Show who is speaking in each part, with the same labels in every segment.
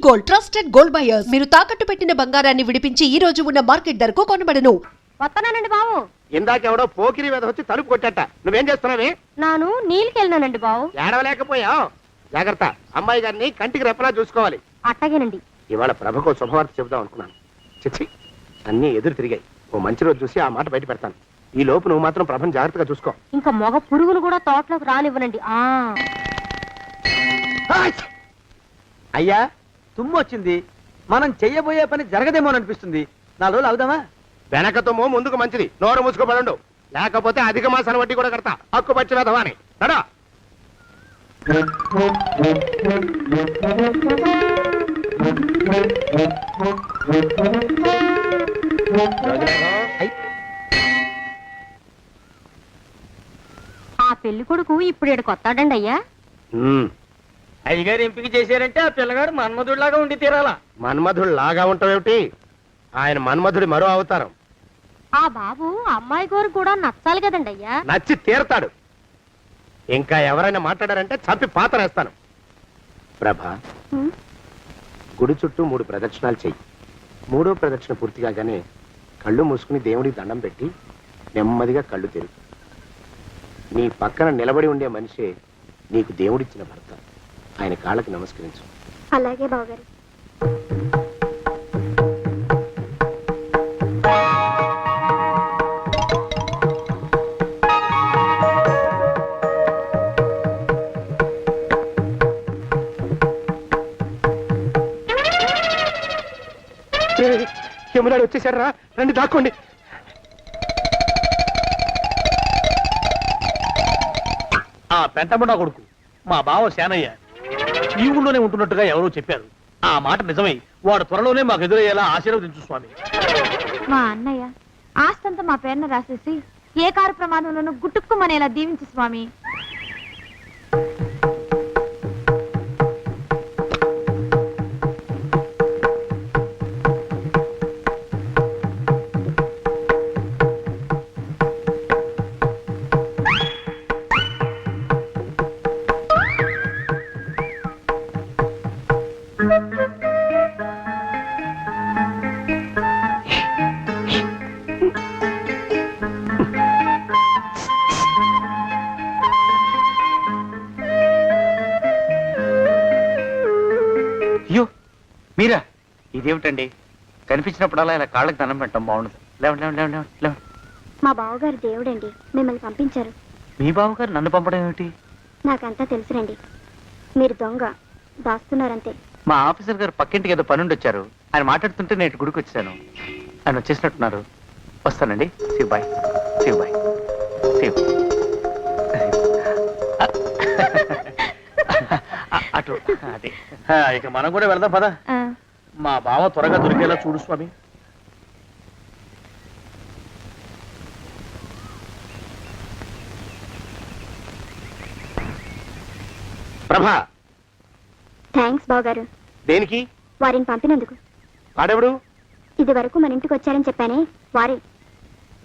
Speaker 1: Gold, trusted gold buyers. మీరు తాకట్టు పెట్టిన బంగారాన్ని విడిపించి ఈ రోజు ఉన్న మార్కెట్ ధరకు కొనబడను.
Speaker 2: వస్తున్నానండి బావు.
Speaker 3: ఇందాకెవడో పోకిరి మీద వచ్చి తలుపు కొట్టట. నువ్వేం చేస్తున్నావే?
Speaker 2: నాను నీళ్ళకెళ్ళినానండి బావు.
Speaker 3: ఏడవలేకపోయావు. జాగ్రత్త, అమ్మాయి గారిని కంటికి రెప్పలా చూసుకోవాలి.
Speaker 2: అట్టగేనండి.
Speaker 3: ఇవాళ ప్రభకు శుభవార్త చెబుదాం అనుకున్నాను. చిచ్చి, అన్నీ ఎదురు తిరిగాయి. ఓ మంచి రోజు చూసి ఆ మాట బయట పెడతాను. ఈ లోపు నువ్వు మాత్రం ప్రభను జాగ్రత్తగా చూసుకో.
Speaker 2: ఇంకా మొగ పురుగులు కూడా తోటలోకి రానివ్వనండి.
Speaker 4: అయ్యా, తుమ్ము వచ్చింది. మనం చెయ్యబోయే పని జరగదేమో అనిపిస్తుంది. 4 రోజులు అవుదామా?
Speaker 3: వెనకతోమో ముందుకు మంచిది. నోరు మూసుకోబడండు, లేకపోతే అధిక మాసాల వడ్డీ కూడా కడతా. హక్కు పచ్చి వేధవాని నడా.
Speaker 2: ఆ పెళ్లి కొడుకు ఇప్పుడు ఇక్కడికి వస్తాడండి అయ్యా.
Speaker 4: అయ్యగారు ఎంపిక చేశారంటే ఆ పిల్లగాడు మన్మధుడిలాగా ఉండి తీరాలా.
Speaker 3: మన్మధుడు లాగా ఉంటావేమిటి? ఆయన మన్మధుడి మరో అవతారం.
Speaker 2: ఆ బాబు అమ్మాయి గారు కూడా నచ్చాలి కదండి అయ్యా.
Speaker 3: నచ్చి తీరతాడు. ఇంకా ఎవరైనా మాట్లాడారంటే చంపి పాతరేస్తాను. ప్రభా, గుడి చుట్టూ 3 ప్రదక్షిణాలు చెయ్యి. 3వ ప్రదక్షిణ పూర్తి కాగానే కళ్ళు మూసుకుని దేవుడికి దండం పెట్టి నెమ్మదిగా కళ్ళు తెరుగు. నీ పక్కన నిలబడి ఉండే మనిషే నీకు దేవుడిచ్చిన భర్త. ఆయన కాళ్ళకి నమస్కరించు.
Speaker 2: అలాగే బావగారు.
Speaker 3: యమునాడు వచ్చేసాడు రా, రండి దాక్కోండి.
Speaker 4: ఆ పెంటముడా కొడుకు మా బావ శానయ్య ఈ ఊళ్ళోనే ఉంటున్నట్టుగా ఎవరో చెప్పారు. ఆ మాట నిజమై వాడు త్వరలోనే మాకు ఎదురయ్యేలా ఆశీర్వదించు స్వామి.
Speaker 2: మా అన్నయ్య ఆస్తంతా మా పేరున రాసేసి ఏ కారు ప్రమాదంలోనూ గుట్టుక్కుమనేలా దీవించు స్వామి.
Speaker 5: అయ్యో మీరా, ఇదేమిటండి? కనిపించినప్పుడల్లా ఇలా కాళ్ళకి దండం పెట్టడం బాగుండదు. లేవండి లేవండి లేవండి లేవండి.
Speaker 2: మా బావగారు దేవుడండి, మిమ్మల్ని పంపించారు.
Speaker 5: మీ బావగారు నన్ను పంపడం ఏమిటి?
Speaker 2: నాకంతా తెలుసురండి. మీరు దొంగ దాస్తున్నారంతే.
Speaker 5: మా ఆఫీసర్ గారు పక్కింటికి ఏదో పనుండి వచ్చారు. ఆయన మాట్లాడుతుంటే నేను గుడికి వచ్చాను. ఆయన వచ్చేసినట్టున్నారు. వస్తానండి. శివబాయ్ శివబాయ్ శివ్. అటు అదే.
Speaker 4: ఇక మనం కూడా వెళదాం పద. మా బావ త్వరగా దొరికేలా చూడు స్వామి.
Speaker 3: ప్రభా,
Speaker 2: థ్యాంక్స్ బావగారు.
Speaker 3: దేనికి?
Speaker 2: వారిని పంపినందుకు.
Speaker 3: వాడెవడు?
Speaker 2: ఇది వరకు మన ఇంటికి వచ్చారని చెప్పానే వారే.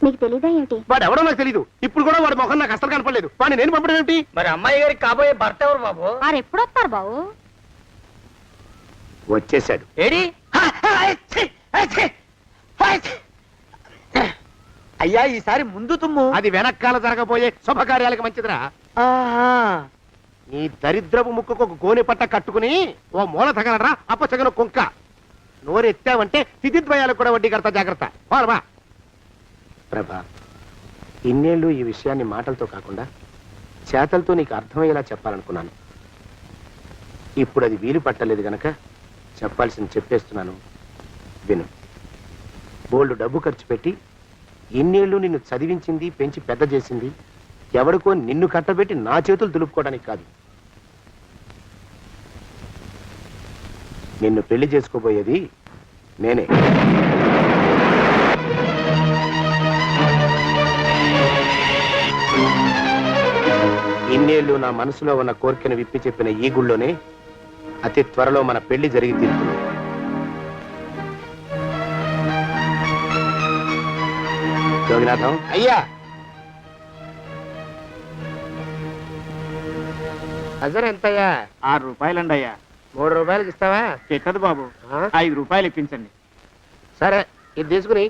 Speaker 2: మీకు తెలీదా ఏమిటి?
Speaker 3: వాడెవడో నాకు తెలీదు. ఇప్పుడు కూడా వాడి ముఖం నాకు అసలు కనపడలేదు. వాడిని నేను పంపడం ఏమిటి?
Speaker 4: మరి అమ్మాయి గారికి కాబోయే భర్త ఎవరు బాబు?
Speaker 2: వారు ఎప్పుడు వస్తారు బాబు?
Speaker 3: వచ్చేసాడు.
Speaker 4: ఏడి? అయ్యా, ఈసారి ముందు తుమ్ము.
Speaker 3: అది వెనకాల జరగబోయే శుభకార్యాలకు మంచిదిరా. నీ దరిద్రపు ముక్కుకు ఒక గోనె పట్ట కట్టుకుని ఓ మూల తగలరా అప్పచగన కుంక. నోరెత్తావంటే తిథిద్వయాలకు కూడా వడ్డీ కడతా. జాగ్రత్త. బా ప్రభా, ఇన్నేళ్ళు ఈ విషయాన్ని మాటలతో కాకుండా చేతలతో నీకు అర్థమయ్యేలా చెప్పాలనుకున్నాను. ఇప్పుడు అది వీలు పట్టలేదు గనక చెప్పాల్సింది చెప్పేస్తున్నాను. విను. బోల్డు డబ్బు ఖర్చు పెట్టి ఇన్నేళ్ళు నిన్ను చదివించింది, పెంచి పెద్ద చేసింది ఎవరికో నిన్ను కట్టబెట్టి నా చేతులు దులుపుకోవడానికి కాదు. నిన్ను పెళ్లి చేసుకోబోయేది నేనే. ఇన్నేళ్ళు నా మనసులో ఉన్న కోరికను విప్పి చెప్పిన ఈ గుళ్ళోనే అతి త్వరలో మన పెళ్లి జరిగి తీరుతుంది. జోగినాథం అయ్యా, హజర్ ఎంతయ్యా?
Speaker 5: 6 రూపాయలండి అయ్యా.
Speaker 3: రూపాయలకి ఇస్తావా?
Speaker 6: ఎక్కదు బాబు,
Speaker 3: ఆ?
Speaker 6: 5 రూపాయలు ఇప్పించండి.
Speaker 3: సరే, ఇది తీసుకుని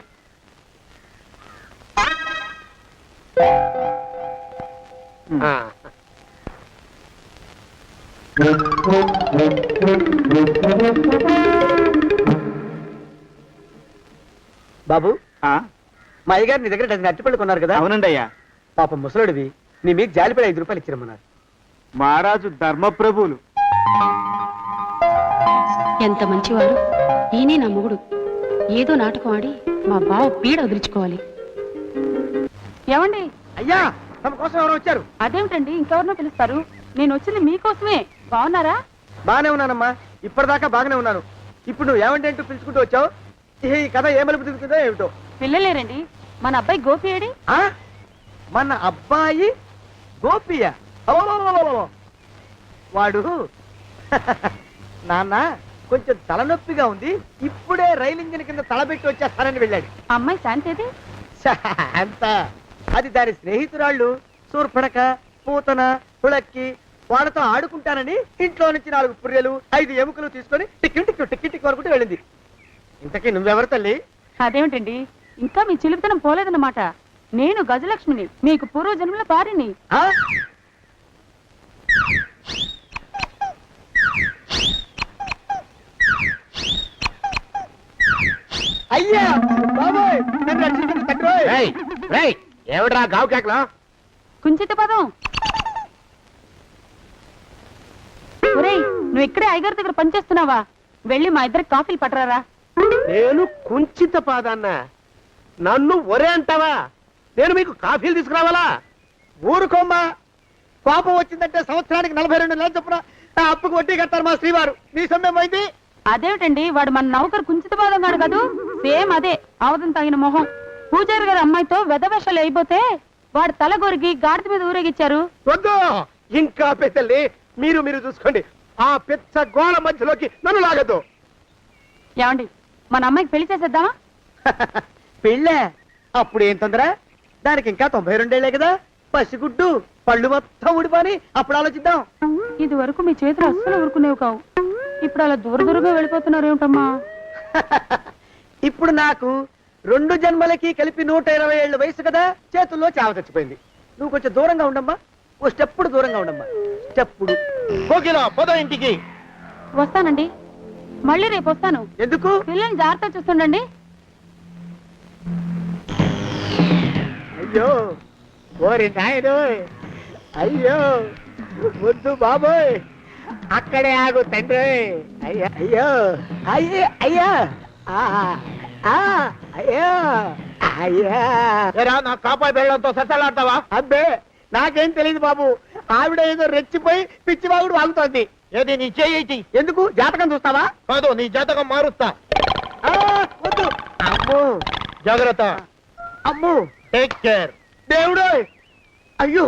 Speaker 3: ఆ.
Speaker 7: బాబు,
Speaker 6: ఆ?
Speaker 7: మా అయ్యగారు నీ దగ్గర డజన్ అరటిపళ్ళు కొన్నారు కదా?
Speaker 6: అవునండి అయ్యా.
Speaker 7: పాపం ముసలుడివి, నీ మీకు జాలిపడి 5 రూపాయలు ఇచ్చిరమ్మన్నారు.
Speaker 6: మహారాజు ధర్మప్రభువులు.
Speaker 8: ఎంత మంచివారు. ఈయనే నా మొగుడు. ఏదో నాటకం ఆడి మా బావ పీడ వదిలించుకోవాలి.
Speaker 2: ఏమండి?
Speaker 7: అయ్యా, తమ కోసం ఎవరో వచ్చారు.
Speaker 2: అదేమిటండి ఇంకెవరినో పిలుస్తారు? నేను వచ్చింది మీకోసమే. బాగున్నారా?
Speaker 7: బాగానే ఉన్నానమ్మా, ఇప్పటిదాకా బాగానే ఉన్నాను. ఇప్పుడు నువ్వు ఏమంటే అంటూ పిలుచుకుంటూ వచ్చావు. ఈ కథ ఏ మలుపు తిరుగుతుందో ఏమిటో.
Speaker 2: పిల్లలేరండి. మన అబ్బాయి గోపి ఏడి?
Speaker 7: ఆ? మన అబ్బాయి గోపియ? అవ్వవ్వవ్వవ్వవ్వ. వాడు నాన్న కొంచెం తలనొప్పిగా ఉంది, ఇప్పుడే రైలు ఇంజిన్ కింద తలబెట్టి వచ్చేస్తానని వెళ్ళాడు.
Speaker 2: అమ్మాయి శాంతేది?
Speaker 7: అంత అది దాని స్నేహితురాళ్ళు సూర్పడక, పూతన, పుళక్కి వాళ్ళతో ఆడుకుంటానని ఇంట్లో నుంచి 4 పుర్రెలు 5 ఎముకలు తీసుకొని టిక్కి వరకు వెళ్ళింది. ఇంతకీ నువ్వెవరు తల్లి?
Speaker 2: అదేమిటండి ఇంకా మీ చిలుపుతనం పోలేదన్నమాట. నేను గజలక్ష్మిని, మీకు పూర్వజన్మల భార్యని.
Speaker 7: ఆ? అయ్యా బాబోయ్, నన్ను రక్షించండి తండ్రోయ్.
Speaker 3: రేయ్, రేయ్, ఏమిట్రా గావు కేకలో?
Speaker 2: కుంచిత పదం. ఒరేయ్, నువ్వు ఇక్కడే అయ్యగారి దగ్గర పనిచేస్తున్నావా? వెళ్ళి మా ఇద్దరికి కాఫీలు పట్టరారా.
Speaker 3: నేను కుంచిత పాదాన్న, నన్ను ఒరే అంటావా? నేను మీకు కాఫీలు తీసుకురావాలా?
Speaker 7: ఊరుకోమ్మా, కోపం వచ్చిందంటే సంవత్సరానికి 42 నెలలు చొప్పున ఆ అప్పుకు వడ్డీ కట్టారు మా శ్రీవారు. నీ సొమ్మేం పోయింది?
Speaker 2: అదేమిటండి, వాడు మన నౌకరు కుంచిత పాదం గాడు కదూ. సేమ్ అదే, అవతం తగిన మొహం. పూజారి గారి అమ్మాయితో వెధవేషాలు అయిపోతే వాడు తల గొరిగి గాడిద మీద ఊరేగిచ్చారు.
Speaker 3: వద్దు, ఇంకా పెద్దల్ని మీరు చూసుకోండి. ఆ పెద్ద గోళ మధ్యలోకి నన్ను లాగద్దు.
Speaker 2: ఏమండి, మన అమ్మాయికి పెళ్లి చేసేద్దామా?
Speaker 7: పెళ్ళే? అప్పుడు ఏం తొందర? దానికి ఇంకా 92 ఏళ్లే కదా. పసిగుడ్డు పళ్ళు మొత్తం ఊడిపోని అప్పుడు ఆలోచిద్దాం.
Speaker 2: ఇది వరకు మీ చేతులు అస్సలు ఊరుకునేవి కావు. ఇప్పుడు అలా దూరంగా వెళ్ళిపోతున్నారు ఏమిటమ్మా?
Speaker 7: ఇప్పుడు నాకు 2 జన్మలకి కలిపి 120 ఏళ్ళ వయసు కదా, చేతుల్లో చావ తెచ్చిపోయింది. నువ్వు కొంచెం దూరంగా ఉండమ్మా, ఓ స్టెప్పుడు దూరంగా ఉండమ్మా. స్టెప్పుడు
Speaker 3: పదో ఇంటికి.
Speaker 2: వస్తానండి, మళ్ళీ రేపు వస్తాను.
Speaker 7: ఎందుకు?
Speaker 2: పిల్లల్ని జాగ్రత్త చూస్తుండండి.
Speaker 7: అయ్యో ఓరి నాయను, అయ్యో వద్దు బాబోయ్, అక్కడే ఆగు తండ్రి. అయ్యా అయ్యో, అయ్యో అయ్యా, అయ్యో అయ్యా.
Speaker 3: నా కాపాయి బెళ్ళంతో సత్తలాడతావా?
Speaker 7: అబ్బే, నాకేం తెలియదు బాబు. ఆవిడ ఏదో రెచ్చిపోయి పిచ్చివాగుడు వాగుతోంది.
Speaker 3: ఏది నీ చేయి?
Speaker 7: ఎందుకు? జాతకం చూస్తావా?
Speaker 3: కాదు, నీ జాతకం మారుస్తా.
Speaker 7: ఆ, వద్దు. అమ్మో,
Speaker 3: జాగ్రత్త.
Speaker 7: అమ్మో,
Speaker 3: టేక్ కేర్.
Speaker 7: దేవుడు. అయ్యో,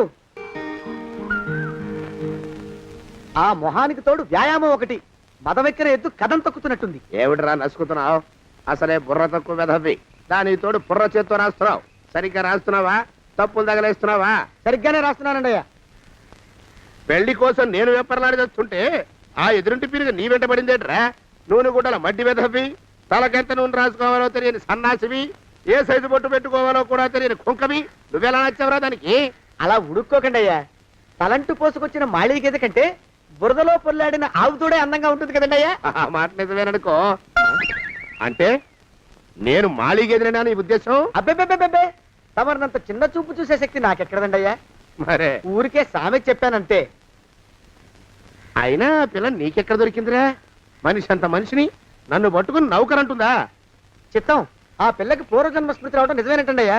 Speaker 7: ఆ మొహానికి తోడు వ్యాయామం ఒకటి. మదవెక్కిన ఎద్దు కథం తొక్కుతున్నట్టుంది.
Speaker 3: ఏమిటిరా నసుకుతున్నావు? అసలే బుర్ర తక్కువ వెధవి. దాని తోడు బుర్ర చేత్తో రాస్తున్నావు. సరిగ్గా రాస్తున్నావా? తప్పులు తగలేస్తున్నావా?
Speaker 7: సరిగ్గానే రాస్తున్నానండి అయ్యా.
Speaker 3: పెళ్లి కోసం నేను వెప్పర్లాడి తెస్తుంటే ఆ ఎదురింటి పీరుగా నీ వెంట పడిందేట్రా? నూనె గుడ్డల మడ్డి వెధవి, తలకెంత నూనె రాసుకోవాలో తెలియని సన్నాసివి, ఏ సైజు బొట్టు పెట్టుకోవాలో కూడా తెలియని కుంకవి. నువ్వెలా నచ్చావురా దానికి?
Speaker 7: అలా ఉడుక్కోకండి అయ్యా. తలంటు పోసుకొచ్చిన మాళీ గేదె కంటే బురదలో పొల్లాడిన ఆవు తోడే అందంగా ఉంటుంది కదండి అయ్యా.
Speaker 3: ఆ మాట నిజమేననుకో. అంటే నేను మాళీగెదిరినా నీ ఉద్దేశం?
Speaker 7: అబ్బెబ్బెబ్బెబ్బే, తమరినంత చిన్న చూపు చూసే శక్తి నాకెక్కడదండి అయ్యా.
Speaker 3: మరే
Speaker 7: ఊరికే సామె చెప్పానంతే.
Speaker 3: అయినా పిల్ల నీకెక్కడ దొరికిందిరా? మనిషి అంత మనిషిని నన్ను పట్టుకుని నౌకరంటుందా?
Speaker 7: చిత్తం, ఆ పిల్లకి పూర్వజన్మ స్మృతి రావడం నిజమేనటండి అయ్యా.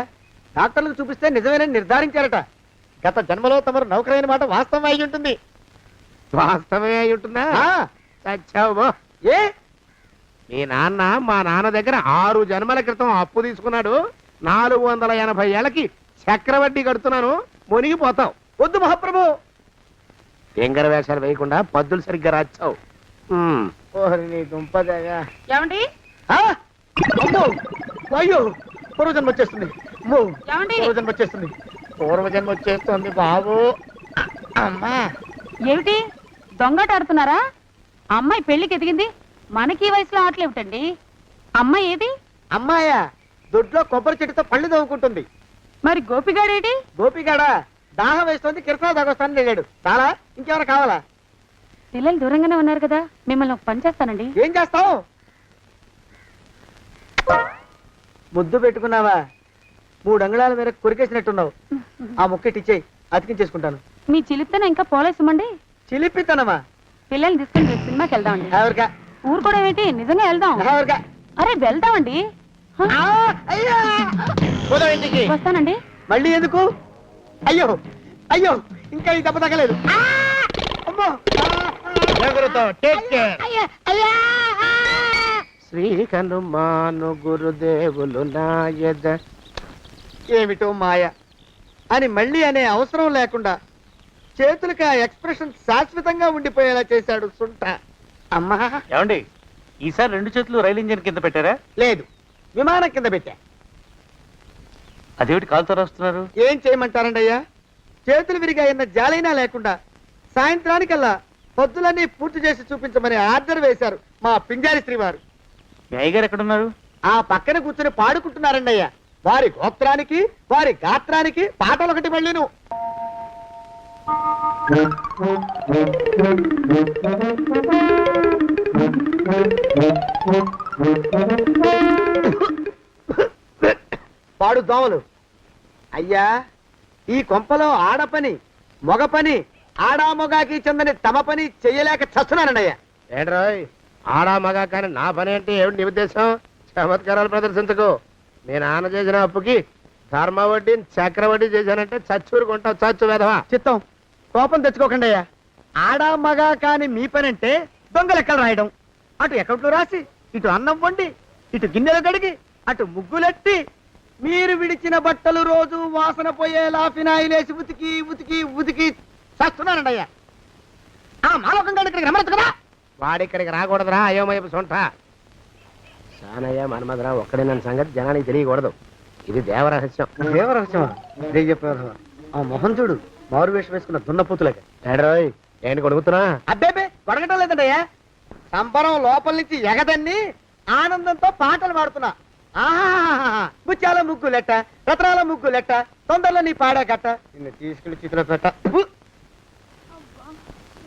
Speaker 7: డాక్టర్లకు చూపిస్తే నిజమేనని నిర్ధారించారట. గత జన్మలో తమరు నౌకరైన మాట వాస్తవం అయి ఉంటుంది.
Speaker 3: వాస్తవమే అయి ఉంటుందా? చచ్చావు.
Speaker 7: ఏ?
Speaker 3: మీ నాన్న మా నాన్న దగ్గర 6 జన్మల క్రితం అప్పు తీసుకున్నాడు. 480 ఏళ్ళకి చక్రవడ్డీ కడుతున్నాను. మునిగిపోతావు.
Speaker 7: వద్దు మహాప్రభు.
Speaker 3: ఎంగర వేషాలు వేయకుండా పద్దులు సరిగ్గా రాచావు.
Speaker 7: ఓహరి నీ దుంపదగా.
Speaker 2: ఏమండి?
Speaker 7: అమ్మో, అయ్యో, పూర్వజన్మ వచ్చేస్తుంది. అమ్మో,
Speaker 2: ఏమండి?
Speaker 7: పూర్వజన్మ వచ్చేస్తుంది. పూర్వజన్మ వచ్చేస్తుంది బాబు. అమ్మా,
Speaker 2: ఏమిటి దొంగట ఆడుతున్నారా? అమ్మాయి పెళ్లికి ఎదిగింది, మనకి ఈ వయసులో ఆటలేమిటండి? అమ్మాయి ఏది?
Speaker 7: అమ్మాయా దొడ్లో కొబ్బరి చెట్టుతో పళ్ళు తవ్వుకుంటుంది.
Speaker 2: మరి గోపిగాడేటి?
Speaker 7: గోపిగాడ దాహం వేస్తుంది, కిరసా దాగొస్తానని వెళ్ళాడు. చాలా ఇంకెవరు కావాలా?
Speaker 2: పిల్లలు దూరంగానే ఉన్నారు కదా, మిమ్మల్ని ఒక పని చేస్తానండి.
Speaker 7: ఏం చేస్తావు? ముద్దు పెట్టుకున్నావా? 3 అంగుళాల మేర కొరికేసినట్టున్నావు. ఆ ముక్కటిచ్చేయి, అతికించేసుకుంటాను.
Speaker 2: మీ చిలిపితనం ఇంకా పోలేసమండి.
Speaker 7: చిలిపితనమా?
Speaker 2: పిల్లల్ని తీసుకుని రేపు సినిమాకి వెళ్దామండి.
Speaker 7: ఎవరికా?
Speaker 2: ఊరు కూడా ఏంటి, నిజంగా వెళ్దాం.
Speaker 7: ఎవరికా?
Speaker 2: అరే వెళ్దామండి. హ,
Speaker 7: అయ్యా పోదాం ఇంటికి.
Speaker 2: వస్తానండి.
Speaker 7: మళ్ళీ ఎందుకు? అయ్యో అయ్యో, ఇంకా ఈ దెబ్బ తగ్గలేదు. అమ్మో!
Speaker 3: శ్రీ హనుమాను గురుదేవులు నాయద.
Speaker 7: ఏమిటో మాయ అని మళ్ళీ అనే అవసరం లేకుండా చేతులకి ఆ ఎక్స్ప్రెషన్ శాశ్వతంగా ఉండిపోయేలా చేశాడు సుంట. అమ్మా
Speaker 5: ఏమండి, ఈసారి 2 చేతులు రైలు ఇంజిన్ కింద పెట్టారా?
Speaker 7: లేదు, విమానం కింద పెట్టా.
Speaker 5: అదేమిటి కాలుతో రాస్తున్నారు?
Speaker 7: ఏం చేయమంటారండి అయ్యా? చేతులు విరిగాయన్న జాలైనా లేకుండా సాయంత్రానికల్లా పొద్దులన్నీ పూర్తి చేసి చూపించమని ఆర్డర్ వేశారు మా పింజారి శ్రీ వారు.
Speaker 5: మీ అయ్యగారు ఎక్కడున్నారు?
Speaker 7: ఆ పక్కన కూర్చొని పాడుకుంటున్నారండి అయ్యా. వారి గోత్రానికి వారి గాత్రానికి పాటలు ఒకటి మళ్ళీను. పాడు దోమలు. అయ్యా, ఈ కొంపలో ఆడపని మగ పని ఆడామొగాకి చెందని తమ పని చెయ్యలేక చస్తున్నానండి అయ్యా.
Speaker 3: ఏంట్రోయ్, ఆడా మగా కానీ నా పని అంటే ఏమిటి నీ ఉద్దేశం? చమత్కారాలు ప్రదర్శించకు. మీ నాన్న చేసిన అప్పుకి ధర్మ వడ్డీ చక్రవడ్డీ చేశానంటే చచ్చూరుకుంటావు, చచ్చు వేదవా.
Speaker 7: చిత్తం, కోపం తెచ్చుకోకండి అయ్యా. ఆడా మగా కాని మీ పని అంటే దొంగ లెక్కలు రాయడం. అటు అకౌంట్లో రాసి, ఇటు అన్నం వండి, ఇటు గిన్నెలు కడిగి, అటు ముగ్గులెట్టి, మీరు విడిచిన బట్టలు రోజు వాసన పోయేలా ఫినాయిలేసి ఉతికి ఉతికి ఉతికి చస్తున్నానండి అయ్యా. ఆ మాలోకం గారు ఇక్కడికి రమ్మనొచ్చు కదా.
Speaker 3: వాడిక్కడికి రాకూడదురా అయోమయపు సొంట. సానయ్య మన్మధరావు ఒక్కడే నన్ను సంగతి జనానికి తెలియకూడదు. ఇది దేవరహస్యం.
Speaker 7: దేవరహస్యమా? ఇదే చెప్పారు. ఆ మొహం చూడు, మారు వేషం వేసుకున్న దున్నపోతులకి.
Speaker 3: ఏంట్రోయ్, ఏంటి కొడుకుతున్నా?
Speaker 7: అబ్బేబే కొడగటం లేదండయ్యా. సంబరం లోపల నుంచి ఎగదన్ని ఆనందంతో పాటలు పాడుతున్నా. ఆహా, ముత్యాల ముగ్గు లెట్ట, రత్నాల ముగ్గు లెట్ట, తొందరలో నీ పాడా కట్ట, నిన్ను తీసుకెళ్లి చిత్ర పెట్ట.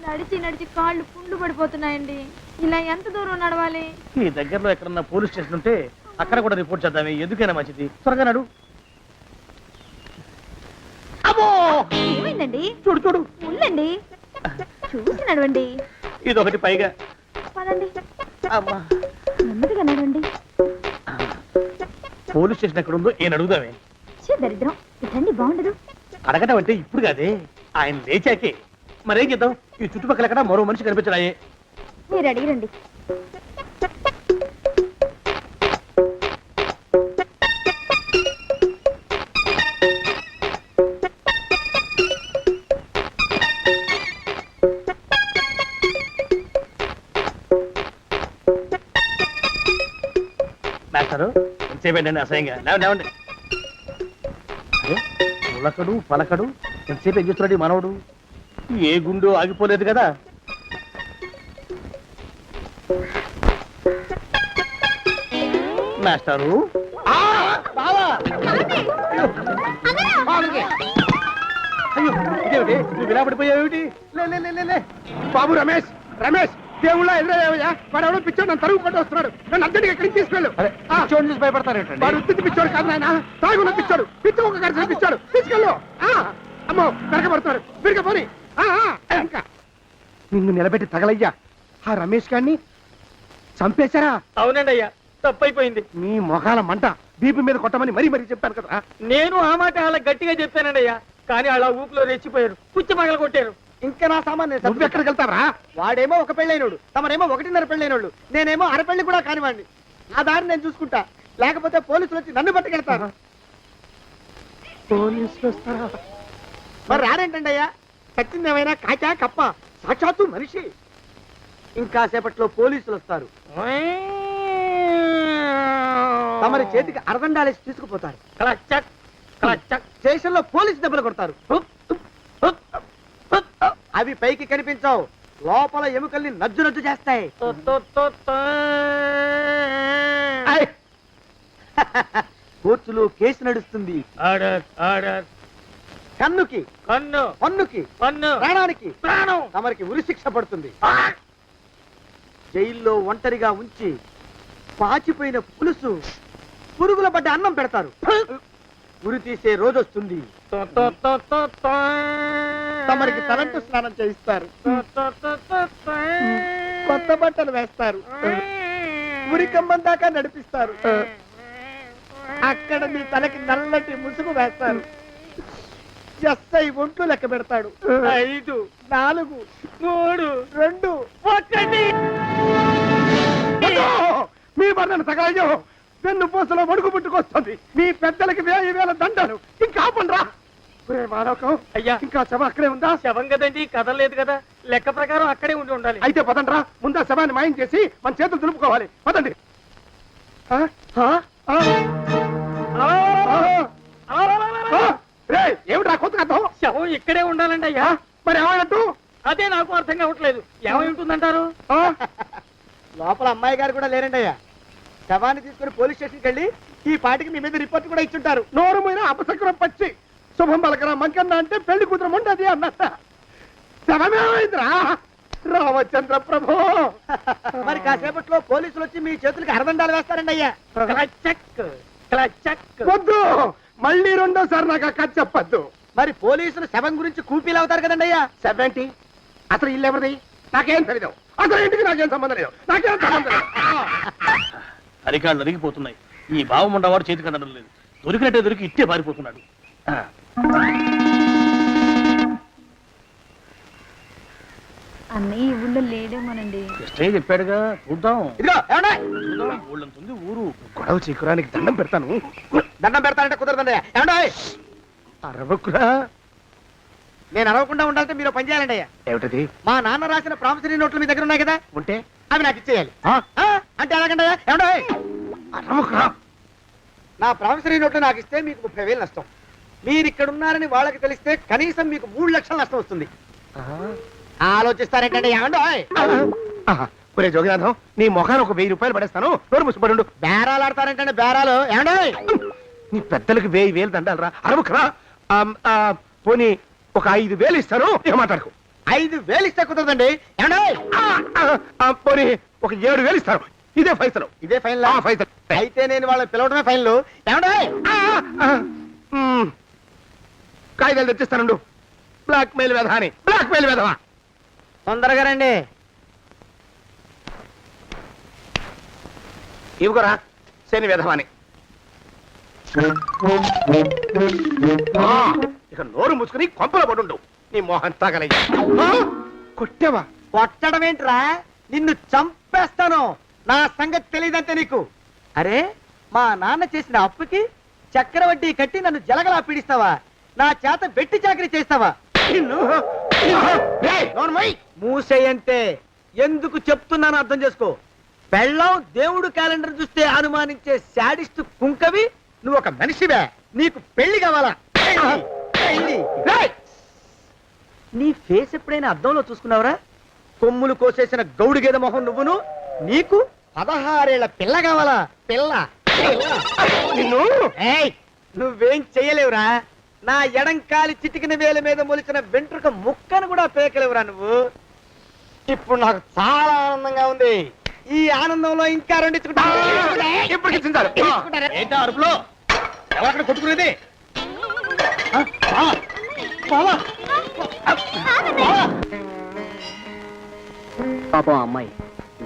Speaker 9: నడిచి నడిచి కాళ్ళు పుండ్లు పడిపోతున్నాయండి. ఇలా ఎంత దూరం నడవాలి?
Speaker 4: ఈ దగ్గరలో ఎక్కడన్నా పోలీస్ స్టేషన్ ఉంటే అక్కడ కూడా రిపోర్ట్ చేద్దామే, ఎందుకైనా మంచిది. త్వరగా నడు.
Speaker 9: ఏమైందండి?
Speaker 4: చూడు చూడు,
Speaker 9: ఉండండి, చూసి నడవండి.
Speaker 4: ఇదొకటి పైగా.
Speaker 9: పదండి,
Speaker 4: అమ్మా,
Speaker 9: నెమ్మదిగా నడవండి.
Speaker 4: పోలీస్ స్టేషన్ ఎక్కడ ఉందో ఏం అడుగుదామే.
Speaker 9: ఛీ, దరిద్రం, ఇటండి బాగుండదు.
Speaker 4: అడగటం అంటే ఇప్పుడు కాదే, ఆయన లేచాకే. మరేం చేద్దాం, ఈ చుట్టుపక్కల ఎక్కడ మరో మనిషి కనిపించడాయే.
Speaker 9: మీరు అడిగిరండి.
Speaker 4: మాస్టారు, ఎంతసేపేంటండి అసహ్యంగా? లేవండి లేవండి. అరే, ఉలకడు పలకడు, ఎంతసేపు ఏం చేస్తున్నాడు ఈ మనవడు? ఏ గుండు ఆగిపోలేదు కదా. మాస్టారు, అయ్యో ఇదేమిటి, నువ్వు ఇలా పడిపోయావేమిటి?
Speaker 3: బాబు రమేష్, రమేష్ దేవుళ్ళ ఎదురయ్యా. వాడు ఎవడో పిచ్చోడు నన్ను తరుగు కొట్టి వస్తున్నాడు. నన్ను అర్జెంట్గా ఎక్కడికి తీసుకెళ్ళు.
Speaker 5: చూడండి చూసి భయపడతారేంటండి?
Speaker 3: వాడు ఉత్తి పిచ్చోడు కాదు నాయన, తాగున్న పిచ్చోడు, పిచ్చి ఒక కలిసి పిచ్చాడు. తీసుకెళ్ళు. అమ్మో వెనకబడుతున్నాడు, విరిగ పోని. ఇంకా నిన్ను నిలబెట్టి తగలయ్యా. ఆ రమేష్ గారిని చంపేశారా?
Speaker 7: అవునండి అయ్యా, తప్పైపోయింది.
Speaker 3: మీ మొఖాల మంట, బీపీ మీద కొట్టమని మరీ మరీ చెప్పాను కదా.
Speaker 7: నేను ఆ మాట అలా గట్టిగా చెప్పానండి అయ్యా, కానీ అలా ఊపిలో రెచ్చిపోయారు, పుచ్చి పగల కొట్టారు. ఇంకా నా సామాన్
Speaker 3: నువ్వు ఎక్కడికి వెళ్తావరా?
Speaker 7: వాడేమో ఒక పెళ్ళైనోడు, తమరేమో 1.5 పెళ్ళైనోళ్ళు, నేనేమో అరపెళ్ళి కూడా కానివ్వండి. ఆ దారి నేను చూసుకుంటా, లేకపోతే పోలీసులు వచ్చి నన్ను పట్టుకెళ్తారు.
Speaker 3: పోలీసులు వస్తారా?
Speaker 7: మరి రారేంటండి అయ్యా, సత్యందేమైనా కాచా కప్ప, సాక్షాత్తు మనిషి. ఇంకా సేపట్లో పోలీసులు వస్తారు, తమరి చేతికి అరదండాలేసి తీసుకుపోతారు. స్టేషన్ లో పోలీసు దెబ్బలు కొడతారు, అవి పైకి కనిపించవు, లోపల ఎముకల్ని నజ్జు నజ్జు చేస్తాయి. కోర్టులో కేసు నడుస్తుంది. కన్నుకి
Speaker 4: కన్ను
Speaker 7: పన్నుకి
Speaker 4: పన్ను
Speaker 7: ప్రాణానికి
Speaker 4: ప్రాణం
Speaker 7: తమరికి ఉరిశిక్ష పడుతుంది. జైల్లో ఒంటరిగా ఉంచి పాచిపోయిన పులుసు పురుగుల పడ్డ అన్నం పెడతారు. ఉరి తీసే రోజు వస్తుంది. తమరికి తలంటు స్నానం చేయిస్తారు. కొత్త బట్టలు వేస్తారు. ఉరి కంబం దాకా నడిపిస్తారు. అక్కడ మీ తలకి నల్లటి ముసుగు వేస్తారు. ఎస్ఐ ఒంట్లు లెక్క పెడతాడు. 5 4 3 2 1.
Speaker 3: మీ వర్ణన సగాయో పెన్ను పూసలో వణుకు పుట్టుకొస్తుంది. మీ పెద్దలకి 1000 దండలు. ఇంకా ఆపండ్రా. మానవకం
Speaker 4: అయ్యా.
Speaker 3: ఇంకా శవం అక్కడే ఉందా?
Speaker 4: శవం కదండి, కదలేదు కదా, లెక్క ప్రకారం అక్కడే ఉండి ఉండాలి.
Speaker 3: అయితే పదండ్రా. ముందా శవాన్ని మాయం చేసి మన చేతులు దులుపుకోవాలి. పదండి. ఆ? ఆ? ఆ? ఏమిట్రా కొత్త కథం?
Speaker 4: శవం ఇక్కడే ఉండాలండి అయ్యా.
Speaker 3: మరి ఏమైనట్టు?
Speaker 4: అదే నాకు అర్థం కావట్లేదు. ఏమై ఉంటుందంటారు?
Speaker 7: లోపల అమ్మాయి గారు కూడా లేరండి అయ్యా. శవాన్ని తీసుకుని పోలీస్ స్టేషన్కి వెళ్ళి ఈ పాటికి మీ మీద రిపోర్ట్ కూడా ఇచ్చుంటారు.
Speaker 3: నోరు మీద అపశకునం పచ్చి శుభం పలకరా మంకన్న అంటే పెళ్లి కూతురు ఉండదు అన్నట్ట. శవమేమైందిరా రామచంద్ర ప్రభు.
Speaker 7: మరి కాసేపట్లో పోలీసులు వచ్చి మీ చేతులకి అరదండాలు వేస్తారండి అయ్యా.
Speaker 3: వద్దు, మళ్ళీ రెండోసారి నాకు ఆ కథ చెప్పద్దు.
Speaker 7: మరి పోలీసులు శవం గురించి కూపీలు అవుతారు కదండి అయ్యా.
Speaker 3: 70 అసలు ఇల్లు ఎవరిది? నాకేం తెలియదు. అసలు ఇంటికి నాకేం సంబంధం లేదు. నాకేం సంబంధం లేదు.
Speaker 4: అరికాళ్ళు అరిగిపోతున్నాయి. ఈ భావం ఉండవాడు చేతికి అందడం లేదు. దొరికినట్టే దొరికి ఇట్టే పారిపోతున్నాడు.
Speaker 9: అన్నయ్య ఈ ఊళ్ళో లేడేమోనండి.
Speaker 4: కృష్ణయ్య చెప్పాడుగా, చూద్దాం.
Speaker 7: ఇదిగో ఏమండి?
Speaker 4: చూద్దాం, ఊళ్ళంతుంది ఊరు.
Speaker 3: గొడవ చీకురానికి దండం పెడతాను.
Speaker 7: దండం పెడతానంటే కుదరదండి అయ్యా. ఏమండి?
Speaker 3: అరవకురా.
Speaker 7: నేను అరవకుండా ఉండాలంటే మీరు పని చేయాలండి అయ్యా.
Speaker 3: ఏమిటది?
Speaker 7: మా నాన్న రాసిన ప్రామిసరీ నోట్లు మీ దగ్గర ఉన్నాయి కదా,
Speaker 3: ఉంటే
Speaker 7: అవి నాకు ఇచ్చేయాలి.
Speaker 3: ఆ?
Speaker 7: అంటే ఎలాగండి అయ్యా? ఏమండి?
Speaker 3: అరవకురా.
Speaker 7: నా ప్రామిసరీ నోట్లు నాకు ఇస్తే మీకు 30,000 నష్టం. మీరు ఇక్కడ ఉన్నారని వాళ్ళకి తెలిస్తే కనీసం మీకు 3 లక్షల నష్టం వస్తుంది. ఆలోచిస్తారేంటండి? ఏమండి?
Speaker 3: ఒరే జోగినాథం, నీ మొఖాన్ని ఒక 1000 రూపాయలు పడేస్తాను. నోరు ముసుపడు.
Speaker 7: బేరాలు ఆడతారేంటండి? బేరాలు ఏమండి?
Speaker 3: నీ పెద్దలకు 1000 దండాలరా. అరవకురా. పోనీ ఒక 5,000 ఇస్తాను. ఇక మాట్లాడుకో.
Speaker 7: 5,000 ఇస్తే కుదరదండి. ఏమండి?
Speaker 3: పోనీ ఒక 7,000 ఇస్తాను. ఇదే ఫైసలు.
Speaker 7: ఇదే ఫైన్ లా?
Speaker 3: ఫైసలు.
Speaker 7: అయితే నేను వాళ్ళని పిలవడమే ఫైన్లు. ఏమండి?
Speaker 3: కాగితాలు తెచ్చిస్తాను. బ్లాక్ మెయిల్ వెధ అని. బ్లాక్ మెయిల్ వెధవా.
Speaker 7: తొందరగా రండి.
Speaker 3: ఇవ్వరా శని వెధవాని. ఇక నోరు ముసుకుని కొంపలో పడుండు. నీ మోహన్ తాగలయ్యా. కొట్టావా?
Speaker 7: కొట్టడం ఏంట్రా? నిన్ను చంపేస్తాను. నా సంగతి తెలియదంటే నీకు. అరే, మా నాన్న చేసిన అప్పుకి చక్రవడ్డీ కట్టి నన్ను జలగలా పీడిస్తావా? నా చేత వెట్టి చాకరీ చేస్తావా? నిన్ను మూసేయంతే. ఎందుకు చెప్తున్నాను అర్థం చేసుకో. పెళ్ళం దేవుడు క్యాలెండర్ చూస్తే అనుమానించే శాడిస్ట్ కుంకవి నువ్వు ఒక మనిషివే. నీకు పెళ్లి కావాలా? పెళ్లి. నీ ఫేస్ ఎప్పుడైనా అద్దంలో చూసుకున్నావురా? కొమ్ములు కోసేసిన గౌడు గేదె మొహం నువ్వును. నీకు 16 ఏళ్ల పిల్ల కావాలా? పిల్ల.
Speaker 3: నిన్ను
Speaker 7: నువ్వేం చెయ్యలేవురా. నా ఎడంకాలి చిటికిన వేల మీద మొలిచిన వెంట్రుక ముక్కను కూడా పేకలేవురా నువ్వు. ఇప్పుడు నాకు చాలా ఆనందంగా ఉంది. ఈ ఆనందంలో ఇంకా రెండించుకుంటా.
Speaker 4: ఏంటా అరుపులో? ఎవరక్కడ కొట్టుకునేది?
Speaker 7: పాపం అమ్మాయి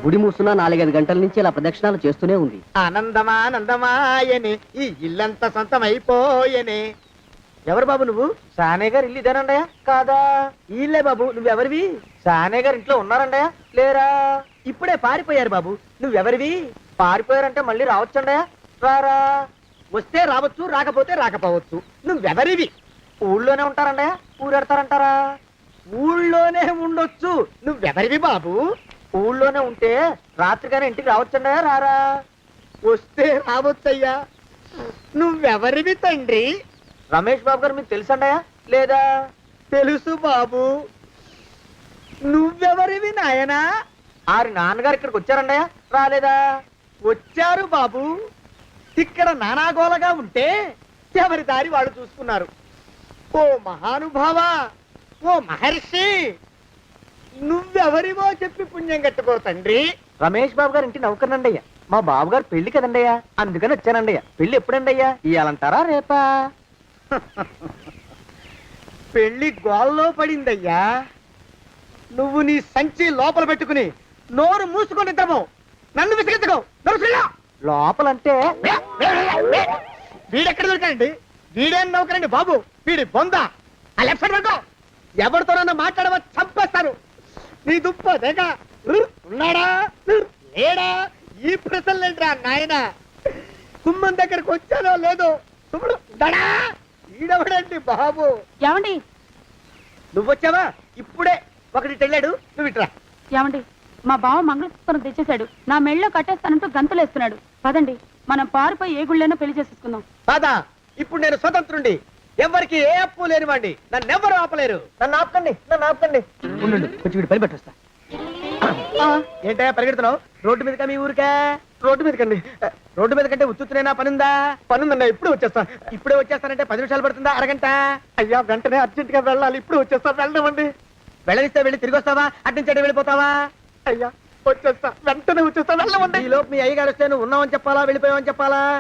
Speaker 7: గుడి మూసున్న 4-5 గంటల నుంచి ఇలా ప్రదక్షిణాలు చేస్తూనే ఉంది. ఆనందమానందమాయనే ఈ ఇల్లంతా సొంతమైపోయనే. ఎవరు బాబు నువ్వు? సానే గారు ఇల్లు ఇదేనండయా? కాదా? ఇల్లే బాబు. నువ్వెవరివి? సానే గారు ఇంట్లో ఉన్నారండయా? లేరా? ఇప్పుడే పారిపోయారు బాబు. నువ్వెవరివి? పారిపోయారంటే మళ్ళీ రావచ్చండయా? రారా. వస్తే రావచ్చు, రాకపోతే రాకపోవచ్చు. నువ్వెవరివి? ఊళ్ళోనే ఉంటారండయా? ఊరెడతారంటారా? ఊళ్ళోనే ఉండొచ్చు. నువ్వెవరివి బాబు? ఊళ్ళోనే ఉంటే రాత్రిగానే ఇంటికి రావచ్చండయా? రారా. వస్తే రావచ్చయ్యా. నువ్వెవరివి తండ్రి? రమేష్ బాబు గారు మీకు తెలుసండయా? లేదా? తెలుసు బాబు. నువ్వెవరివి నాయనా? ఆరి నాన్నగారు ఇక్కడికి వచ్చారండయ్యా? రాలేదా? వచ్చారు బాబు. ఇక్కడ నానాగోలగా ఉంటే ఎవరి దారి వాళ్ళు చూసుకున్నారు. ఓ మహానుభావ, ఓ మహర్షి, నువ్వెవరివో చెప్పి పుణ్యం కట్టుకో తండ్రి. రమేష్ బాబు గారు ఇంటి నౌకర్నండయ్యా. మా బాబు గారు పెళ్లి కదండయ్యా, అందుకని వచ్చానండయ్యా. పెళ్లి ఎప్పుడండయ్యా? ఇయ్యాలంటారా రేపా? పెళ్లి గోల్లో పడిందయ్యా. నువ్వు నీ సంచి లోపల పెట్టుకుని నోరు మూసుకొని నిద్రపో. నన్ను విసిగించుకో. లోపలంటే వీడెక్కడ దొరికాడండి? వీడేం నౌకరండి బాబు, వీడి బొంద. ఆ లెఫ్ట్ సైడ్ పెట్టుకో. ఎవరితోనన్నా మాట్లాడవా చంపేస్తాను. నీ దుప్ప దేక ఉన్నాడా లేడా ఈ ప్రశ్నలేంట్రా నాయన. గుమ్మం దగ్గరకు వచ్చానో లేదో సుమ్ముడు దడా. ఈడవడండి బాబు.
Speaker 2: ఏమండి
Speaker 7: నువ్వు వచ్చావా? ఇప్పుడే ఒకటి వెళ్ళాడు, నువ్వు ఇట్రా.
Speaker 2: ఏమండి మా బావ మంగళసూత్రం తెచ్చేశాడు. నా మెళ్ళో కట్టేస్తానంటూ గంతులేస్తున్నాడు. పదండి మనం పారిపోయి ఏ గుళ్ళైనా పెళ్లి చేసేసుకుందాం.
Speaker 7: కాదా? ఇప్పుడు నేను స్వతంత్రుండి, ఎవరికి ఏ అప్పు లేనివాడి. నన్ను ఎవరు ఆపలేరు. నన్ను ఆపకండి, నన్ను ఆపకండి. ఉండు, కొంచెం వీడి పని పెట్టొస్తా. ఏంటా పరిగెడుతున్నావు? రోడ్డు మీదకా మీ ఊరికా? రోడ్డు మీదకండి. రోడ్డు మీద కంటే ఉత్తునేనా? పనుందా? పనుందండి. ఇప్పుడు వచ్చేస్తా. ఇప్పుడే వచ్చేస్తానంటే 10 నిమిషాలు పడుతుందా? అరగంట? అయ్యా వెంటనే అర్జెంట్ గా వెళ్ళాలి. ఇప్పుడు వచ్చేస్తా. వెళ్ళమండి. వెళ్ళనిస్తే వెళ్ళి తిరిగి వస్తావా? అట్నుంచి వెళ్ళిపోతావా? అయ్యా వచ్చేస్తా, వెంటనే వచ్చేస్తా. వెళ్ళమండి. ఈ లోపు మీ అయ్యగారు వస్తే నువ్వు ఉన్నావని చెప్పాలా, వెళ్ళిపోయావని చెప్పాలా?